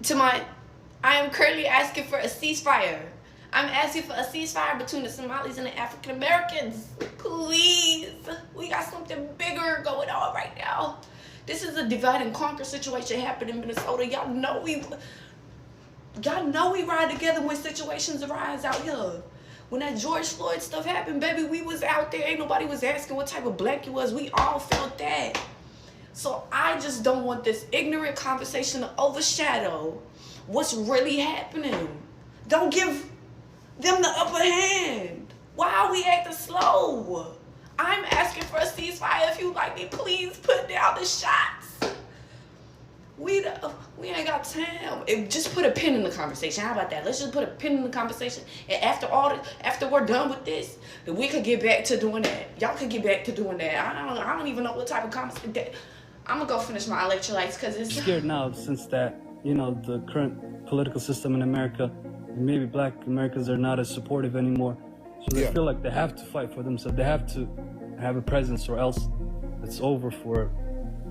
to my, I am currently asking for a ceasefire. I'm asking for a ceasefire between the Somalis and the African Americans. Please. We got something bigger going on right now. This is a divide and conquer situation happening in Minnesota. Y'all know we ride together when situations arise out here. When that George Floyd stuff happened, baby, we was out there. Ain't nobody was asking what type of black you was. We all felt that. So I just don't want this ignorant conversation to overshadow what's really happening. Don't give them the upper hand. Why are we acting slow? I'm asking for a ceasefire. If you like me, please put down the shots. We ain't got time. Just put a pin in the conversation. How about that? Let's just put a pin in the conversation. And after we're done with this, then we could get back to doing that. Y'all could get back to doing that. I don't even know what type of conversation. I'm gonna go finish my electrolytes because it's scared now since that the current political system in America, maybe Black Americans are not as supportive anymore. So they feel like they have to fight for themselves. They have to have a presence, or else it's over for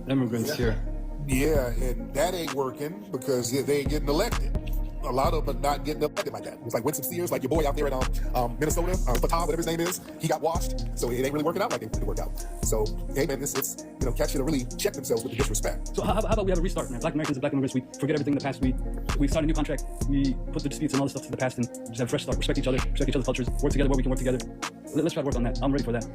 immigrants here. Yeah, and that ain't working because they ain't getting elected. A lot of them are not getting elected like that. It's like Winston Sears, like your boy out there in Minnesota, Fatah, whatever his name is, he got washed, so it ain't really working out like they wanted to work out. So, hey man, it's cats should really check themselves with the disrespect. So how about we have a restart, man? Black Americans and Black immigrants, we forget everything in the past. We start a new contract. We put the disputes and all this stuff to the past and just have a fresh start. Respect each other, respect each other's cultures, work together where we can work together. Let's try to work on that. I'm ready for that.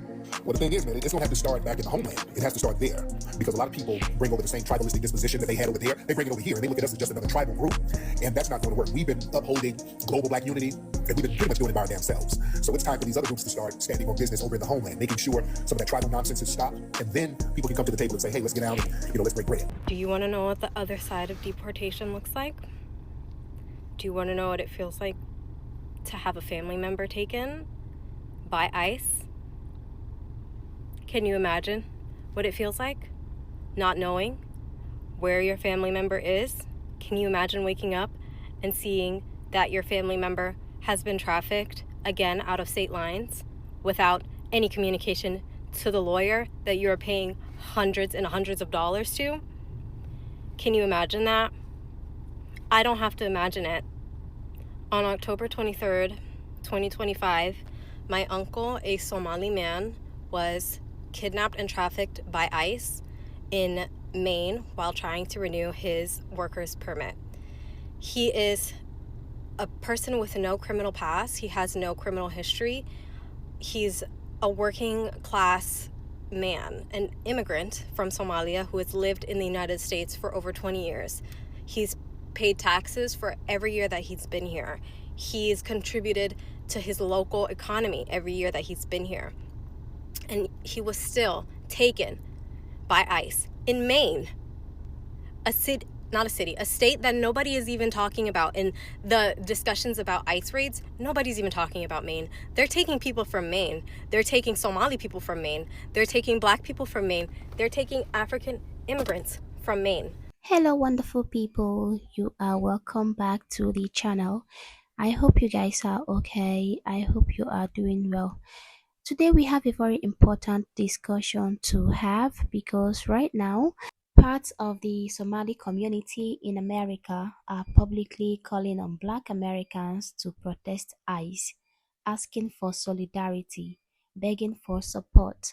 Well, the thing is, man, it's going to have to start back in the homeland. It has to start there because a lot of people bring over the same tribalistic disposition that they had over there. They bring it over here and they look at us as just another tribal group. And that's not going to work. We've been upholding global black unity and we've been pretty much doing it by our damn selves. So it's time for these other groups to start standing on business over in the homeland, making sure some of that tribal nonsense is stopped. And then people can come to the table and say, hey, let's get out and, let's break bread. Do you want to know what the other side of deportation looks like? Do you want to know what it feels like to have a family member taken by ICE? Can you imagine what it feels like not knowing where your family member is? Can you imagine waking up and seeing that your family member has been trafficked again out of state lines without any communication to the lawyer that you're paying hundreds and hundreds of dollars to? Can you imagine that? I don't have to imagine it. On October 23rd, 2025, my uncle, a Somali man, was kidnapped and trafficked by ICE in Maine while trying to renew his worker's permit. He is a person with no criminal past. He has no criminal history. He's a working class man, an immigrant from Somalia who has lived in the United States for over 20 years. He's paid taxes for every year that he's been here. He's contributed to his local economy every year that he's been here. And he was still taken by ICE in Maine, a state that nobody is even talking about. In the discussions about ICE raids, nobody's even talking about Maine. They're taking people from Maine. They're taking Somali people from Maine. They're taking Black people from Maine. They're taking African immigrants from Maine. Hello wonderful people, you are welcome back to the channel. I hope you guys are okay. I hope you are doing well. Today we have a very important discussion to have because right now parts of the Somali community in America are publicly calling on Black Americans to protest ICE, asking for solidarity, begging for support.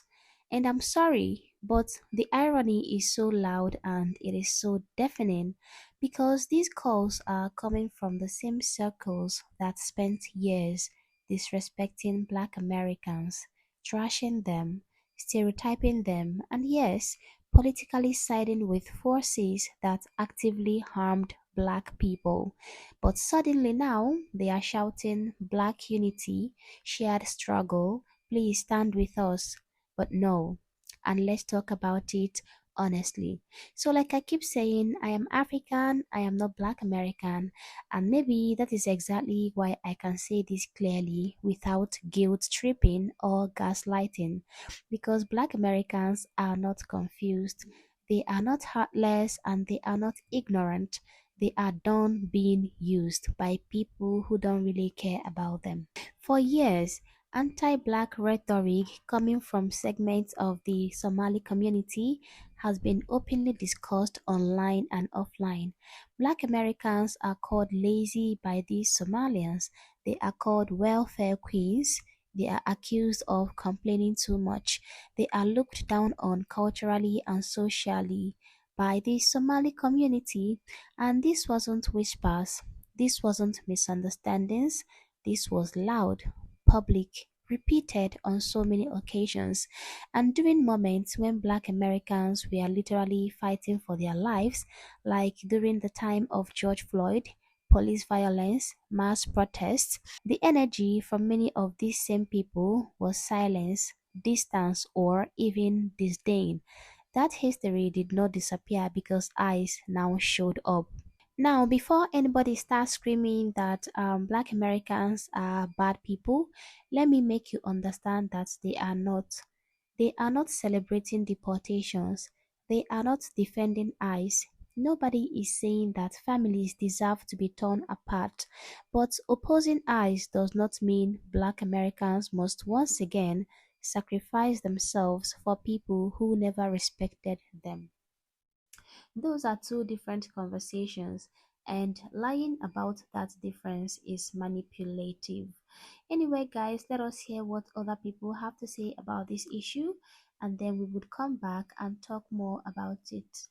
And I'm sorry, but the irony is so loud and it is so deafening because these calls are coming from the same circles that spent years disrespecting Black Americans, trashing them, stereotyping them, and yes, politically siding with forces that actively harmed Black people. But suddenly now they are shouting Black unity, shared struggle, please stand with us. But no, and let's talk about it honestly. So, like I keep saying, I am African, I am not Black American, and maybe that is exactly why I can say this clearly without guilt tripping or gaslighting. Because Black Americans are not confused, they are not heartless, and they are not ignorant. They are done being used by people who don't really care about them. For years, Anti-black rhetoric coming from segments of the Somali community has been openly discussed online and offline. Black Americans are called lazy by these Somalians. They are called welfare queens. They are accused of complaining too much. They are looked down on culturally and socially by the Somali community. And this wasn't whispers, this wasn't misunderstandings, this was loud, public, repeated on so many occasions, and during moments when Black Americans were literally fighting for their lives, like during the time of George Floyd, police violence, mass protests, the energy from many of these same people was silence, distance, or even disdain. That history did not disappear because eyes now showed up. Now, before anybody starts screaming that Black Americans are bad people, let me make you understand that they are not. They are not celebrating deportations. They are not defending ICE. Nobody is saying that families deserve to be torn apart. But opposing ICE does not mean Black Americans must once again sacrifice themselves for people who never respected them. Those are two different conversations, and lying about that difference is manipulative. Anyway, guys, let us hear what other people have to say about this issue, and then we would come back and talk more about it.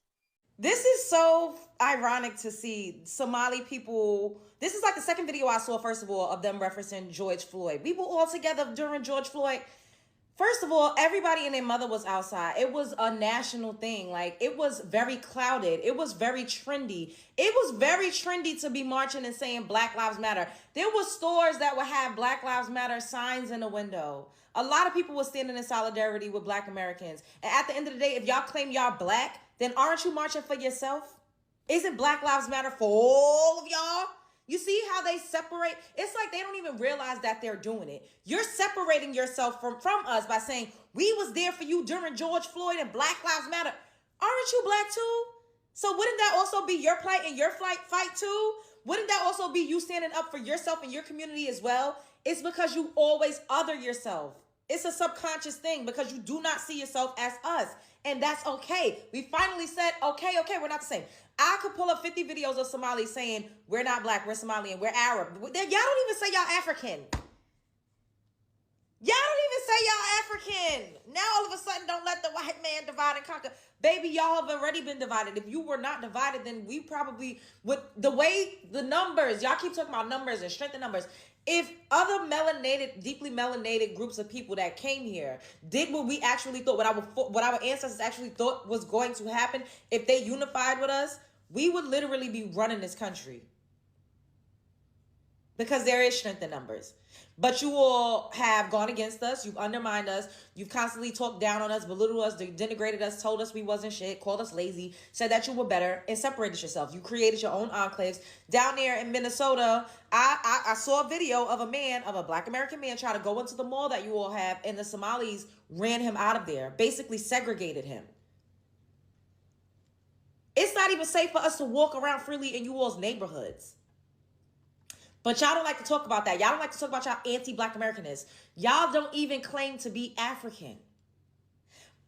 This is so ironic to see Somali people. This is like the second video I saw, first of all, of them referencing George Floyd. We were all together during George Floyd. First of all, everybody and their mother was outside. It was a national thing. Like, it was very clouded. It was very trendy. It was very trendy to be marching and saying Black Lives Matter. There were stores that would have Black Lives Matter signs in the window. A lot of people were standing in solidarity with Black Americans. And at the end of the day, if y'all claim y'all Black, then aren't you marching for yourself? Isn't Black Lives Matter for all of y'all? You see how they separate? It's like they don't even realize that they're doing it. You're separating yourself from us by saying, we was there for you during George Floyd and Black Lives Matter. Aren't you Black too? So wouldn't that also be your plight and your fight too? Wouldn't that also be you standing up for yourself and your community as well? It's because you always other yourself. It's a subconscious thing because you do not see yourself as us. And that's okay. We finally said, okay, we're not the same. I could pull up 50 videos of Somalis saying, we're not Black, we're Somali, and we're Arab. Y'all don't even say y'all African. Y'all don't even say y'all African. Now all of a sudden, don't let the white man divide and conquer. Baby, y'all have already been divided. If you were not divided, then we probably would, the way the numbers, y'all keep talking about numbers and strength in numbers. If other melanated, deeply melanated groups of people that came here did what we actually thought, what our ancestors actually thought was going to happen, if they unified with us, we would literally be running this country. Because there is strength in numbers. But you all have gone against us. You've undermined us. You've constantly talked down on us, belittled us, denigrated us, told us we wasn't shit, called us lazy, said that you were better, and separated yourself. You created your own enclaves. Down there in Minnesota, I saw a video of a Black American man try to go into the mall that you all have, and the Somalis ran him out of there, basically segregated him. It's not even safe for us to walk around freely in you all's neighborhoods. But y'all don't like to talk about that. Y'all don't like to talk about y'all anti-Black Americanness. Y'all don't even claim to be African.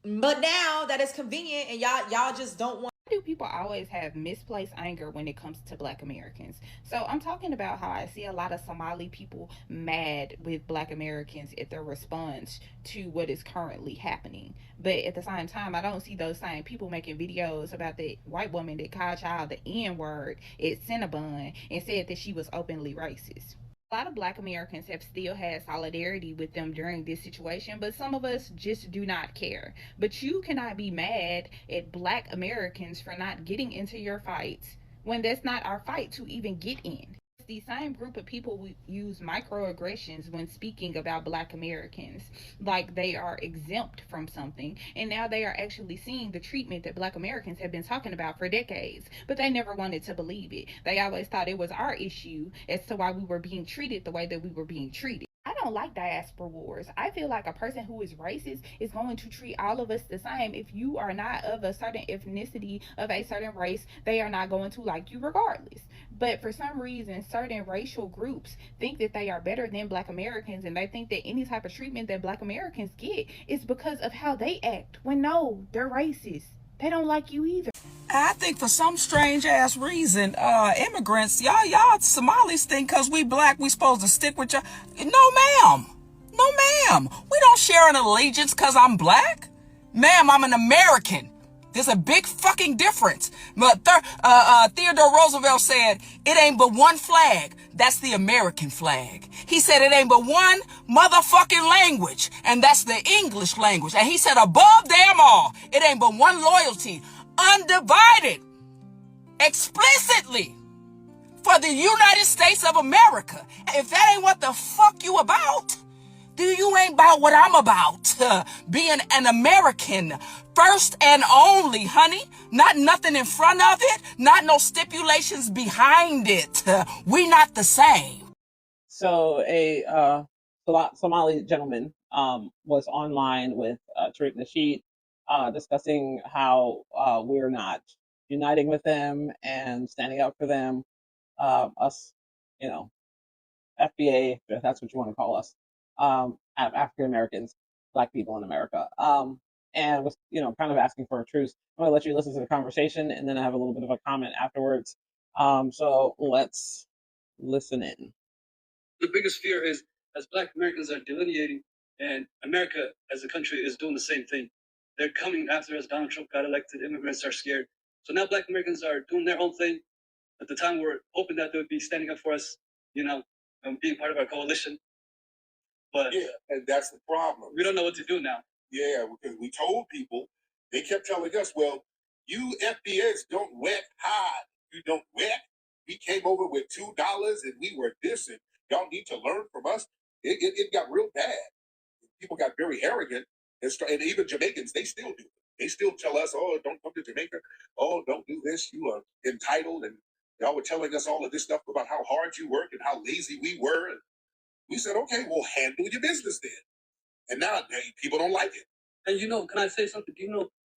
But now that it's convenient and y'all just don't want. Do people always have misplaced anger when it comes to Black Americans? So I'm talking about how I see a lot of Somali people mad with Black Americans at their response to what is currently happening. But at the same time, I don't see those same people making videos about the white woman that called y'all the N-word at Cinnabon and said that she was openly racist. A lot of Black Americans have still had solidarity with them during this situation, but some of us just do not care. But you cannot be mad at Black Americans for not getting into your fights when that's not our fight to even get in. The same group of people who use microaggressions when speaking about Black Americans, like they are exempt from something, and now they are actually seeing the treatment that Black Americans have been talking about for decades, but they never wanted to believe it. They always thought it was our issue as to why we were being treated the way that we were being treated. I don't like diaspora wars. I feel like a person who is racist is going to treat all of us the same. If you are not of a certain ethnicity, of a certain race, they are not going to like you regardless. But for some reason, certain racial groups think that they are better than Black Americans, and they think that any type of treatment that Black Americans get is because of how they act. When no, they're racist. They don't like you either. I think for some strange ass reason, immigrants, y'all Somalis think because we black, we supposed to stick with y'all. No, ma'am. No, ma'am. We don't share an allegiance because I'm black. Ma'am, I'm an American. There's a big fucking difference. But Theodore Roosevelt said, it ain't but one flag. That's the American flag. He said it ain't but one motherfucking language, and that's the English language. And he said above them all, it ain't but one loyalty, undivided, explicitly, for the United States of America. If that ain't what the fuck you about, then you ain't about what I'm about. Being an American, first and only, honey. Not nothing in front of it, not no stipulations behind it. We not the same. So a Somali gentleman was online with Tariq Nasheed discussing how we're not uniting with them and standing up for them. Us, you know, FBA, if that's what you want to call us, African Americans, Black people in America, and was, kind of asking for a truce. I'm going to let you listen to the conversation, and then I have a little bit of a comment afterwards. So let's listen in. The biggest fear is, as Black Americans are delineating, and America as a country is doing the same thing. They're coming after us. Donald Trump got elected. Immigrants are scared. So now Black Americans are doing their own thing. At the time, we're hoping that they would be standing up for us, and being part of our coalition. But Yeah, and that's the problem. we don't know what to do now. Yeah, because we told people, they kept telling us, well, you FBS don't wet hide. You don't wet. We came over with $2 and we were this, and y'all need to learn from us. It got real bad. People got very arrogant, and even Jamaicans, they still do it. They still tell us, oh, don't come to Jamaica. Oh, don't do this. You are entitled. And y'all were telling us all of this stuff about how hard you work and how lazy we were. And we said, okay, well, handle your business then. And now people don't like it. And can I say something?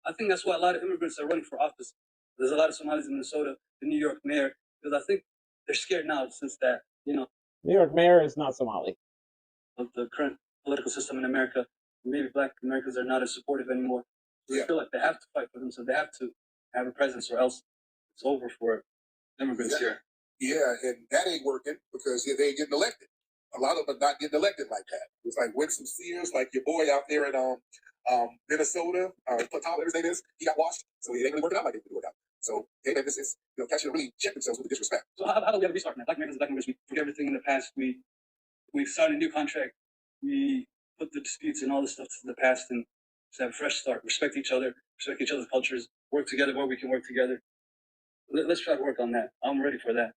I think that's why a lot of immigrants are running for office. There's a lot of Somalis in Minnesota, the New York mayor, because I think they're scared now since that, New York mayor is not Somali. Of the current political system in America. Maybe Black Americans are not as supportive anymore. So Yeah. they feel like they have to fight for them, so they have to have a presence, or else it's over for immigrants here. Yeah, and that ain't working because they ain't getting elected. A lot of them are not getting elected like that. It's like Winston Sears, like your boy out there in Minnesota, Tom, his name is, he got washed, so it ain't really working out like it would work out. So hey, man, this is cats should really check themselves with the disrespect. So how do we have a restart now? Black Americans, we forget everything in the past. We signed a new contract. We put the disputes and all this stuff to the past and just have a fresh start. Respect each other, respect each other's cultures, work together where we can work together. Let's try to work on that. I'm ready for that.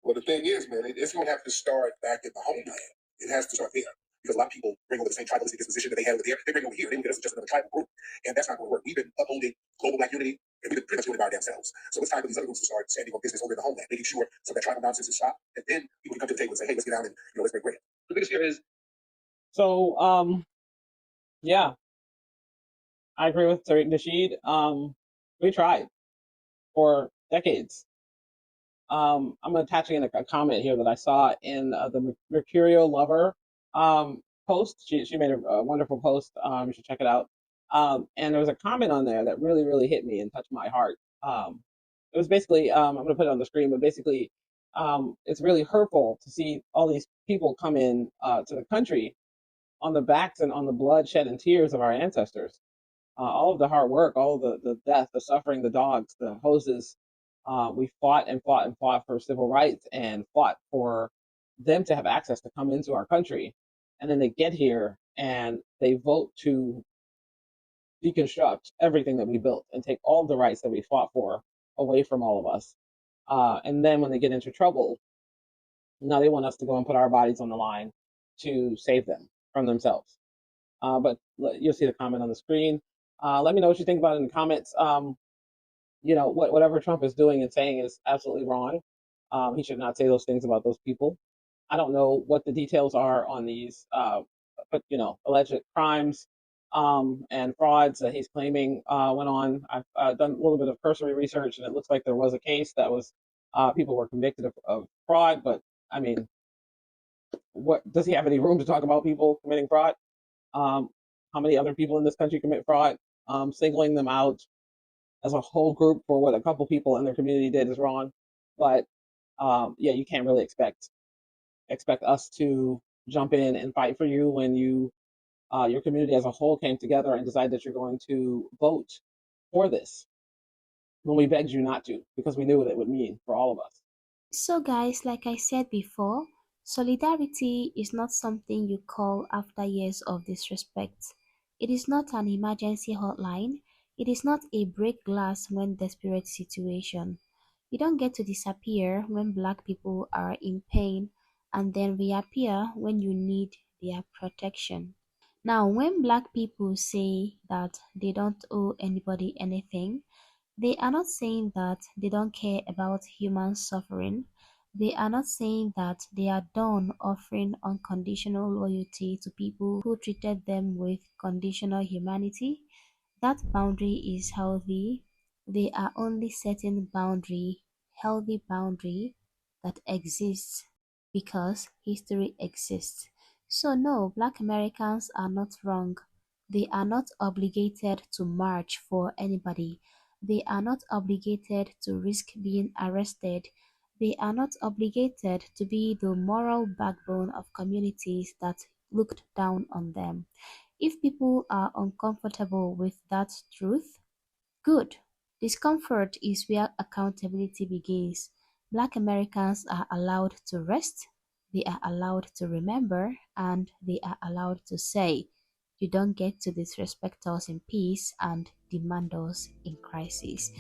Well, the thing is, man, it's going to have to start back in the homeland. It has to start there. Because a lot of people bring over the same tribalistic disposition that they had over there. They bring over here. They look at us as just another tribal group. And that's not going to work. We've been upholding global Black unity, and we've been pretty much doing it by our damn selves. So it's time for these other groups to start standing on business over in the homeland, making sure some of that tribal nonsense is stopped. And then people can come to the table and say, hey, let's get down and let's break bread. The biggest fear is. So, yeah, I agree with Tariq Nasheed. We tried for decades. I'm attaching in a comment here that I saw in the Mercurial Lover post. She made a wonderful post. You should check it out. And there was a comment on there that really, really hit me and touched my heart. It was basically, I'm going to put it on the screen, but basically, it's really hurtful to see all these people come in to the country on the backs and on the blood, shed, and tears of our ancestors. All of the hard work, all of the death, the suffering, the dogs, the hoses. We fought and fought and fought for civil rights and fought for them to have access to come into our country. And then they get here and they vote to deconstruct everything that we built and take all the rights that we fought for away from all of us. And then when they get into trouble, now they want us to go and put our bodies on the line to save them from themselves. But you'll see the comment on the screen. Let me know what you think about it in the comments. Whatever Trump is doing and saying is absolutely wrong. He should not say those things about those people. I don't know what the details are on these, but alleged crimes and frauds that he's claiming went on. I've done a little bit of cursory research, and it looks like there was a case that was people were convicted of fraud. But I mean, what does he have any room to talk about people committing fraud? How many other people in this country commit fraud? Singling them out as a whole group for what a couple people in their community did is wrong. But yeah, you can't really expect us to jump in and fight for you when your community as a whole came together and decided that you're going to vote for this when we begged you not to because we knew what it would mean for all of us. So, guys, like I said before, solidarity is not something you call after years of disrespect. It is not an emergency hotline. It is not a break glass when desperate situation. You don't get to disappear when black people are in pain and then reappear when you need their protection. Now, when black people say that they don't owe anybody anything, they are not saying that they don't care about human suffering. They are not saying that they are done offering unconditional loyalty to people who treated them with conditional humanity. That boundary is healthy. They are only setting boundary, healthy boundary that exists because history exists. So no, black Americans are not wrong. They are not obligated to march for anybody. They are not obligated to risk being arrested. They are not obligated to be the moral backbone of communities that looked down on them. If people are uncomfortable with that truth, good. Discomfort is where accountability begins. Black Americans are allowed to rest, they are allowed to remember, and they are allowed to say, you don't get to disrespect us in peace and demand us in crisis.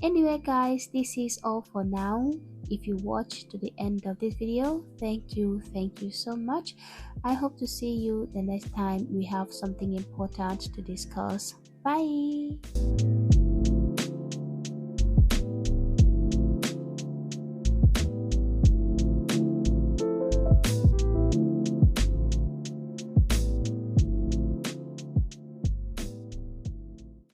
Anyway, guys, this is all for now. If you watched to the end of this video, thank you so much. I hope to see you the next time we have something important to discuss. Bye.